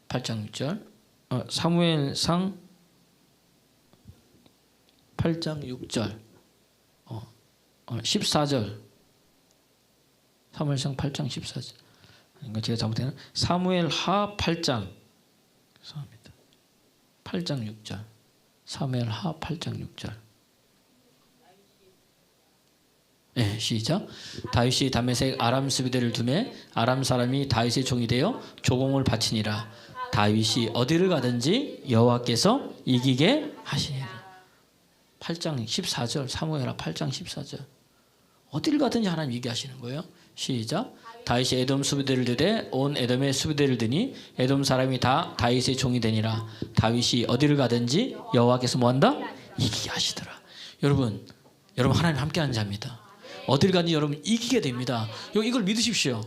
8장 6절 사무엘상 8장 6절 14절 사무엘상 8장 14절 그러니까 제가 잘못했나? 사무엘하 8장 8장 6절 사무엘하 8장 6절 네, 시작. 다윗이 다메섹 아람 수비대를 두매 아람 사람이 다윗의 종이 되어 조공을 바치니라. 다윗이 어디를 가든지 여호와께서 이기게 하시니라. 8장 14절 사무엘하 8장 14절 어디를 가든지 하나님 이기게 하시는 거예요. 시작. 다윗이 에돔 수비대를 드되 온 에돔의 수비대를 드니 에돔 사람이 다 다윗의 종이 되니라. 다윗이 어디를 가든지 여호와께서 뭐한다? 이기게 하시더라. 여러분 하나님 함께하는 자입니다. 어딜 가든지 여러분 이기게 됩니다. 이걸 믿으십시오.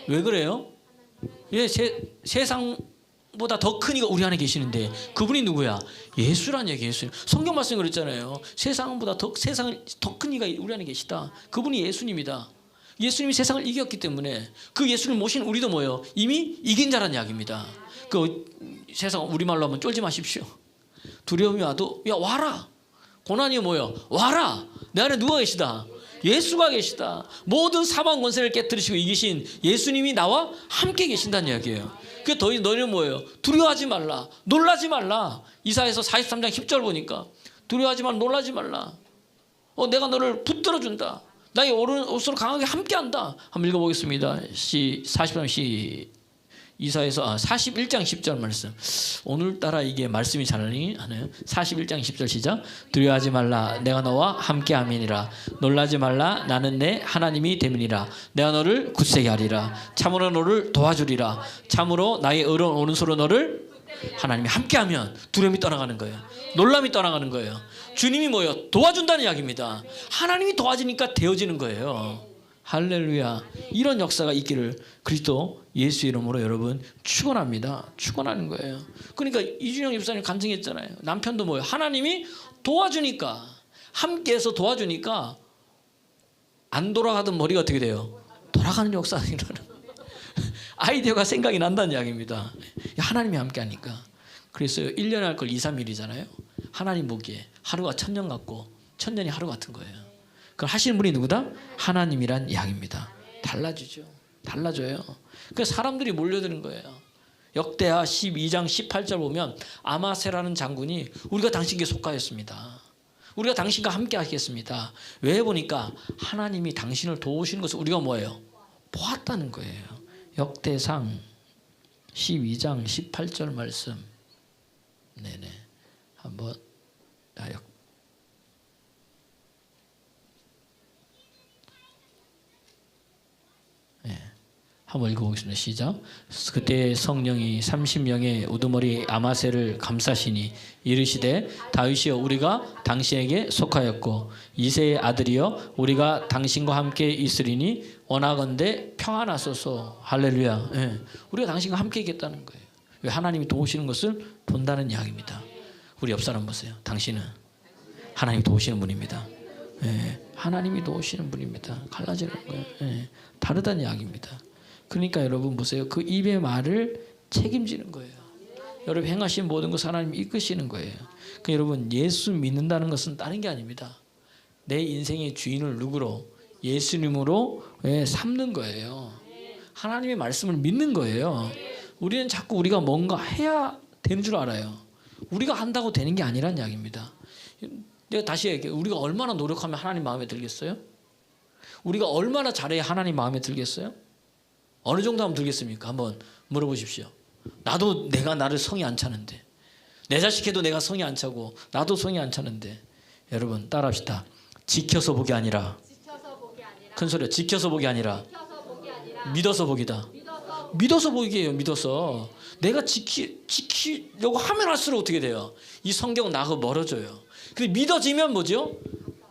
왜 그래요? 예, 세상보다 더 큰 이가 우리 안에 계시는데 그분이 누구야? 예수란 얘기. 예수. 성경 말씀 그랬잖아요. 세상보다 세상을 더 큰 이가 우리 안에 계시다. 그분이 예수님이다. 예수님이 세상을 이겼기 때문에 그 예수를 모신 우리도 뭐예요? 이미 이긴 자란 이야기입니다. 그 세상 우리말로 하면 쫄지 마십시오. 두려움이 와도 야 와라. 고난이 뭐예요? 와라. 내 안에 누가 계시다? 예수가 계시다. 모든 사방 권세를 깨뜨리시고 이기신 예수님이 나와 함께 계신다는 이야기예요. 그 너희는 뭐예요? 두려워하지 말라. 놀라지 말라. 이사야서 43장 10절 보니까 두려워하지 말라. 놀라지 말라. 내가 너를 붙들어 준다. 나의 오른손으로 강하게 함께한다. 한번 읽어보겠습니다. 43장 이사야서 41장 10절 말씀. 오늘따라 이게 말씀이 잘 하네요. 41장 10절 시작. 두려워하지 말라. 내가 너와 함께함이니라. 놀라지 말라. 나는 내 하나님이 됨이니라. 내가 너를 굳세게 하리라. 참으로 너를 도와주리라. 참으로 나의 의로운 오른손으로 너를 하나님이 함께하면 두려움이 떠나가는 거예요. 놀람이 떠나가는 거예요. 주님이 뭐예요? 도와준다는 이야기입니다. 하나님이 도와주니까 되어지는 거예요. 할렐루야. 이런 역사가 있기를 그리스도 예수 이름으로 여러분 축원합니다. 축원하는 거예요. 그러니까 이준영 집사님 간증했잖아요. 남편도 뭐예요? 하나님이 도와주니까 함께해서 도와주니까 안 돌아가던 머리가 어떻게 돼요? 돌아가는 역사가 일어나는 아이디어가 생각이 난다는 이야기입니다. 하나님이 함께하니까. 그래서 1년에 할 걸 2, 3일이잖아요. 하나님 보기에 하루가 1000년 같고 1000년이 하루 같은 거예요. 그걸 하시는 분이 누구다? 하나님이란 이야기입니다. 달라지죠. 달라져요. 그래서 사람들이 몰려드는 거예요. 역대하 12장 18절 보면 아마세라는 장군이 우리가 당신께 속하였습니다. 우리가 당신과 함께 하겠습니다. 왜 보니까 하나님이 당신을 도우시는 것을 우리가 뭐예요? 보았다는 거예요. 역대상 12장 18절 말씀. 네네. 한번 한번 읽어보겠습니다. 시작. 그때 성령이 30명의 우두머리 아마세를 감싸시니 이르시되 다윗이여 우리가 당신에게 속하였고 이새의 아들이여 우리가 당신과 함께 있으리니 원하건대 평안하소서. 할렐루야. 예. 우리가 당신과 함께 있겠다는 거예요. 왜? 하나님이 도우시는 것을 본다는 이야기입니다. 우리 옆 사람 보세요. 당신은 하나님이 도우시는 분입니다. 예. 하나님이 도우시는 분입니다. 갈라지는 거예요. 예. 다르다는 이야기입니다. 그러니까 여러분 보세요. 그 입의 말을 책임지는 거예요. 여러분 행하신 모든 것을 하나님이 이끄시는 거예요. 그러니까 여러분 예수 믿는다는 것은 다른 게 아닙니다. 내 인생의 주인을 누구로? 예수님으로 삼는 거예요. 하나님의 말씀을 믿는 거예요. 우리는 자꾸 우리가 뭔가 해야 되는 줄 알아요. 우리가 한다고 되는 게 아니란 이야기입니다. 내가 다시 얘기해요. 우리가 얼마나 노력하면 하나님 마음에 들겠어요? 우리가 얼마나 잘해야 하나님 마음에 들겠어요? 어느 정도 하면 들겠습니까? 한번 물어보십시오. 나도 내가 나를 성이 안 차는데, 내 자식해도 내가 성이 안 차고 나도 성이 안 차는데, 여러분 따라합시다. 지켜서 보기 아니라, 큰 소리야. 지켜서 보기 아니라 믿어서 보기다. 믿어서 보기예요. 믿어서 내가 지키려고 하면 할수록 어떻게 돼요? 이 성경은 나하고 멀어져요. 근데 믿어지면 뭐죠?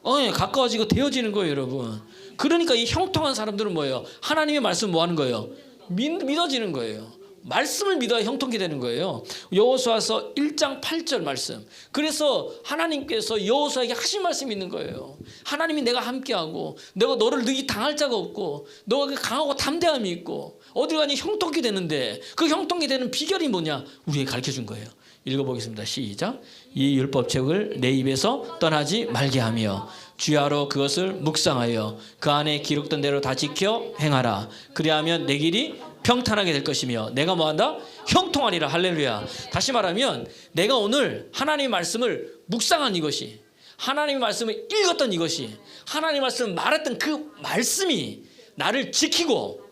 가까워지고 되어지는 거예요, 여러분. 그러니까 이 형통한 사람들은 뭐예요? 하나님의 말씀 뭐 하는 거예요? 믿어지는 거예요. 말씀을 믿어야 형통케 되는 거예요. 여호수아서 1장 8절 말씀. 그래서 하나님께서 여호수아에게 하신 말씀이 있는 거예요. 하나님이 내가 함께하고 내가 너를 능히 당할 자가 없고 너가 강하고 담대함이 있고 어디 가니 형통케 되는데 그 형통케 되는 비결이 뭐냐? 우리에게 가르쳐준 거예요. 읽어보겠습니다. 시작. 이 율법책을 내 입에서 떠나지 말게 하며 주야로 그것을 묵상하여 그 안에 기록된 대로 다 지켜 행하라. 그리하면 내 길이 평탄하게 될 것이며 내가 뭐한다? 형통하리라. 할렐루야. 다시 말하면 내가 오늘 하나님의 말씀을 묵상한 이것이, 하나님의 말씀을 읽었던 이것이, 하나님의 말씀을 말했던 그 말씀이 나를 지키고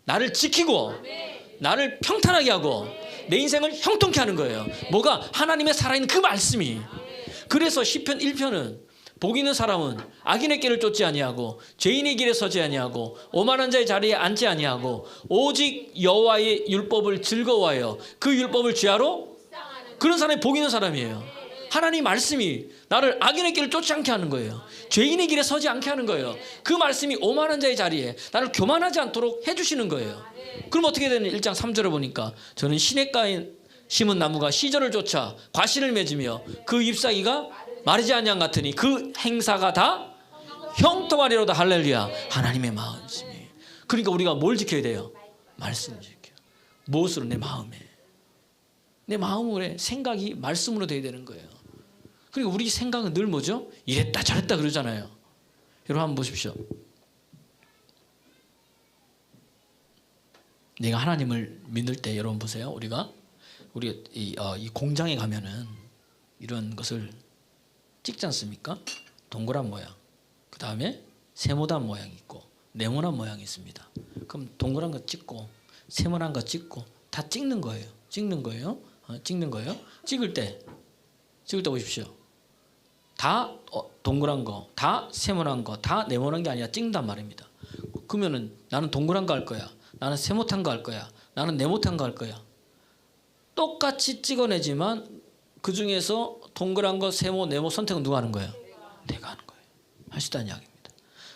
나를 평탄하게 하고 내 인생을 형통케 하는 거예요. 뭐가? 하나님의 살아있는 그 말씀이. 그래서 시편 1편은 복 있는 사람은 악인의 길을 쫓지 아니하고 죄인의 길에 서지 아니하고 오만한 자의 자리에 앉지 아니하고 오직 여호와의 율법을 즐거워하여 그 율법을 죄하로 그런 사람이 복 있는 사람이에요. 하나님 말씀이 나를 악인의 길을 쫓지 않게 하는 거예요. 죄인의 길에 서지 않게 하는 거예요. 그 말씀이 오만한 자의 자리에 나를 교만하지 않도록 해주시는 거예요. 그럼 어떻게 되는 1장 3절을 보니까 저는 시냇가에 심은 나무가 시절을 쫓아 과실을 맺으며 그 잎사귀가 마르지 아니한 같으니 그 행사가 다 형통하리로다. 할렐루야. 하나님의 마음심이. 그러니까 우리가 뭘 지켜야 돼요? 말씀을 지켜요. 무엇으로? 내 마음에. 내 마음으로 생각이 말씀으로 돼야 되는 거예요. 그리고 우리 생각은 늘 뭐죠? 이랬다 저랬다 그러잖아요. 여러분 한번 보십시오. 내가 하나님을 믿을 때 여러분 보세요. 우리가 이 공장에 가면은 이런 것을 찍지 않습니까? 동그란 모양, 그 다음에 세모난 모양이 있고 네모난 모양이 있습니다. 그럼 동그란 거 찍고 세모난 거 찍고 다 찍는 거예요. 찍는 거예요. 찍을 때 보십시오. 다 동그란 거, 다 세모난 거, 다 네모난 게 아니라 찍는단 말입니다. 그러면은 나는 동그란 거 할 거야. 나는 세모탄 거 할 거야. 나는 네모탄 거 할 거야. 똑같이 찍어내지만 그 중에서 동그란 거, 세모, 네모 선택은 누가 하는 거예요? 내가 하는 거예요. 할 수 있다는 이야기입니다.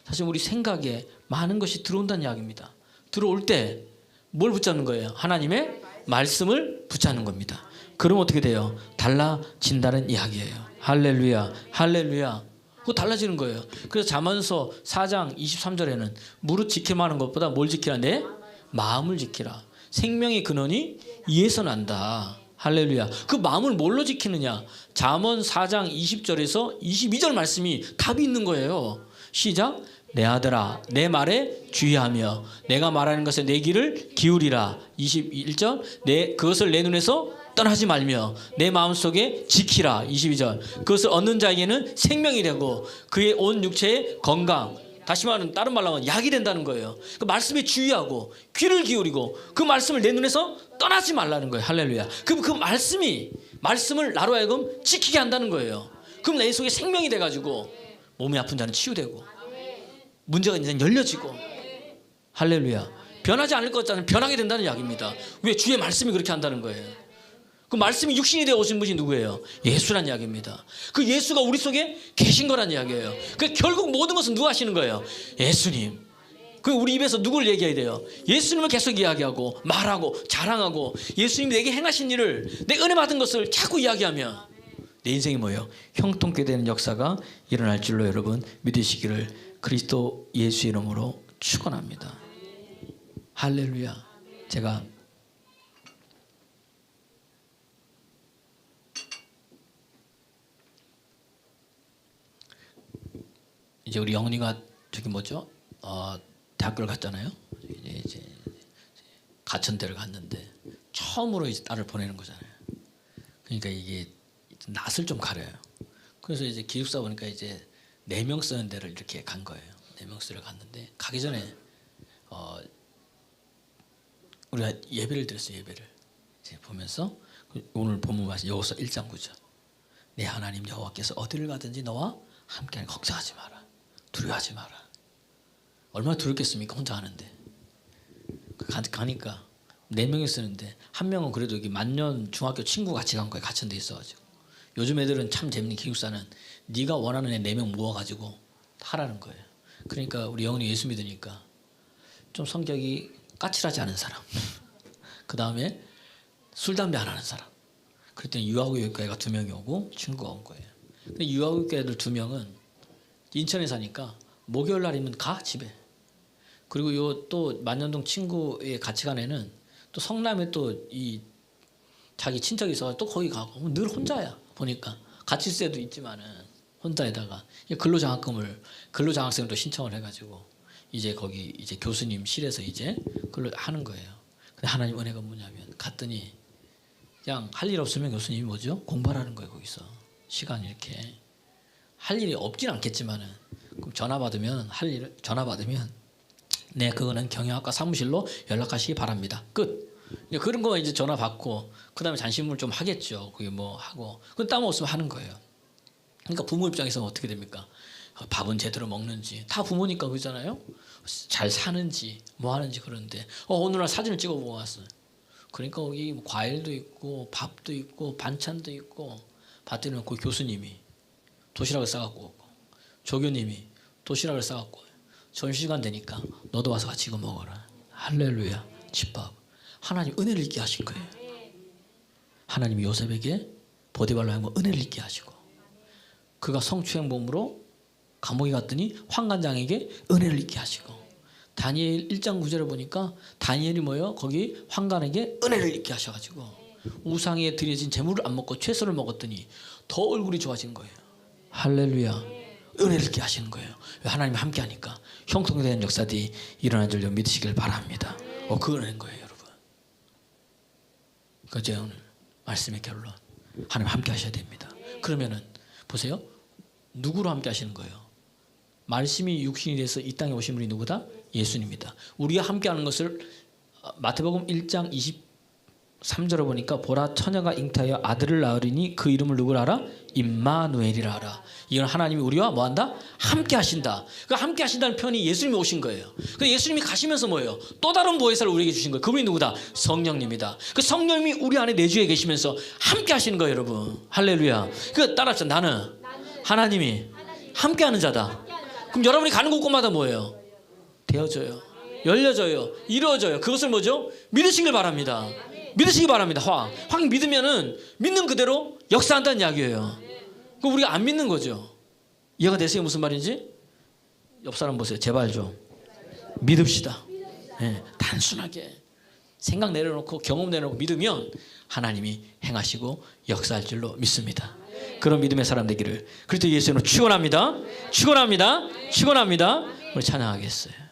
사실 우리 생각에 많은 것이 들어온다는 이야기입니다. 들어올 때 뭘 붙잡는 거예요? 하나님의 말씀을 붙잡는 겁니다. 그럼 어떻게 돼요? 달라진다는 이야기예요. 할렐루야, 할렐루야. 그거 달라지는 거예요. 그래서 잠언서 4장 23절에는 무릇 지키만 하는 것보다 뭘 지키라? 내 마음을 지키라. 생명의 근원이 이에서 난다. 할렐루야. 그 마음을 뭘로 지키느냐? 잠언 4장 20절에서 22절 말씀이 답이 있는 거예요. 시작. 내 아들아 내 말에 주의하며 내가 말하는 것에 내 귀를 기울이라. 21절. 그것을 내 눈에서 떠나지 말며 내 마음속에 지키라. 22절. 그것을 얻는 자에게는 생명이 되고 그의 온 육체의 건강, 다시 말하면 다른 말로 하면 약이 된다는 거예요. 그 말씀에 주의하고 귀를 기울이고 그 말씀을 내 눈에서 떠나지 말라는 거예요. 할렐루야. 그럼 그 말씀을 나로 하여금 지키게 한다는 거예요. 그럼 내 속에 생명이 돼가지고 몸이 아픈 자는 치유되고 문제가 있는 자는 열려지고. 할렐루야. 변하지 않을 것 같지만 변하게 된다는 이야기입니다. 왜? 주의 말씀이 그렇게 한다는 거예요. 그 말씀이 육신이 되어 오신 분이 누구예요? 예수란 이야기입니다. 그 예수가 우리 속에 계신 거란 이야기예요. 그 결국 모든 것은 누가 하시는 거예요? 예수님. 그 우리 입에서 누구를 얘기해야 돼요? 예수님을 계속 이야기하고 말하고 자랑하고 예수님이 내게 행하신 일을, 내 은혜 받은 것을 자꾸 이야기하면 내 인생이 뭐예요? 형통케 되는 역사가 일어날 줄로 여러분 믿으시기를 그리스도 예수의 이름으로 축원합니다. 할렐루야. 제가 이제 우리 영훈이가 저기 뭐죠? 대학교를 갔잖아요. 이제 가천대를 갔는데 처음으로 이제 딸을 보내는 거잖아요. 그러니까 이게 낯을 좀 가려요. 그래서 이제 기숙사 보니까 이제 4명 쓰는 데를 이렇게 간 거예요. 4명 쓰러 갔는데 가기 전에 우리가 예배를 드렸어요. 예배를 이제 보면서 오늘 본문 말씀 여호수아 1장 9절. 내 하나님 여호와께서 어디를 가든지 너와 함께하니 걱정하지 마라. 두려워하지 마라. 얼마나 두렵겠습니까? 혼자 하는데. 가니까 4명이 쓰는데 한 명은 그래도 여기 만년 중학교 친구 같이 간 거예요. 같이 돼 있어가지고. 요즘 애들은 참 재밌는 기숙사는 네가 원하는 애 4명 모아가지고 하라는 거예요. 그러니까 우리 영훈이 예수 믿으니까 좀 성격이 까칠하지 않은 사람. 그 다음에 술 담배 안 하는 사람. 그랬더니 유아교육과가 2명이 오고 친구가 온 거예요. 근데 유아교육과 애들 2명은 인천에 사니까 목요일 날이면 가 집에. 그리고 요 또 만년동 친구의 같이 간 애는 또 성남에 또 이 자기 친척이 있어 또 거기 가고 늘 혼자야. 보니까 같이 있을 때도 있지만은 혼자에다가 근로장학금을 또 신청을 해가지고 이제 거기 이제 교수님 실에서 이제 그걸 하는 거예요. 근데 하나님 은혜가 뭐냐면 갔더니 그냥 할 일 없으면 교수님이 뭐죠? 공부하라는 거예요. 거기서 시간 이렇게 할 일이 없진 않겠지만은 그럼 전화 받으면 네 그거는 경영학과 사무실로 연락하시기 바랍니다. 끝. 이제 그런 거 이제 전화 받고 그다음에 잔심을 좀 하겠죠. 그게 뭐 하고 그 땀 없으면 하는 거예요. 그러니까 부모 입장에서는 어떻게 됩니까? 밥은 제대로 먹는지 다 부모니까 그러잖아요. 잘 사는지 뭐 하는지 그러는데 오늘 날 사진을 찍어보고 왔어요. 그러니까 거기 뭐 과일도 있고 밥도 있고 반찬도 있고 봤더니 그 교수님이 도시락을 싸갖고 오고 조교님이 도시락을 싸갖고 와요. 점심시간 되니까 너도 와서 같이 이거 먹어라. 할렐루야. 집밥. 하나님 은혜를 있게 하신 거예요. 하나님이 요셉에게 보디발로 한 거 은혜를 있게 하시고 그가 성추행범으로 감옥에 갔더니 환관장에게 은혜를 있게 하시고 다니엘 1장 9절에 보니까 다니엘이 뭐예요? 거기 환관에게 은혜를 있게 하셔가지고 우상에 드려진 재물을 안 먹고 채소를 먹었더니 더 얼굴이 좋아진 거예요. 할렐루야. 은혜를 있게 하시는 거예요. 하나님이 함께 하니까 형통된 역사들이 일어난 줄 믿으시길 바랍니다. 그 은혜인 거예요, 여러분. 그제 오늘 말씀의 결론. 하나님 함께 하셔야 됩니다. 그러면은 보세요. 누구로 함께 하시는 거예요? 말씀이 육신이 돼서 이 땅에 오신 분이 누구다? 예수님입니다. 우리가 함께 하는 것을 마태복음 1장 23절에 보니까 보라 처녀가 잉태하여 아들을 낳으리니 그 이름을 누구라 하라? 임마누엘이라 하라. 이건 하나님이 우리와 뭐한다? 함께 하신다. 그 함께 하신다는 표현이 예수님이 오신 거예요. 그 예수님이 가시면서 뭐예요? 또 다른 보혜사를 우리에게 주신 거예요. 그분이 누구다? 성령님이다. 그 성령님이 우리 안에 내주에 계시면서 함께 하시는 거예요, 여러분. 할렐루야. 그 따라서 나는 하나님이 함께 하는 자다. 그럼 여러분이 가는 곳곳마다 뭐예요? 되어져요. 열려져요. 이루어져요. 그것을 뭐죠? 믿으시길 바랍니다. 믿으시기 바랍니다. 확 믿으면은 믿는 그대로 역사한다는 이야기예요. 그 우리가 안 믿는 거죠. 이해가 되세요? 무슨 말인지? 옆 사람 보세요. 제발 좀 믿읍시다. 네, 단순하게 생각 내려놓고 경험 내려놓고 믿으면 하나님이 행하시고 역사할 줄로 믿습니다. 그런 믿음의 사람 되기를 그리스도 예수로 축원합니다. 축원합니다. 축원합니다. 우리 찬양하겠어요.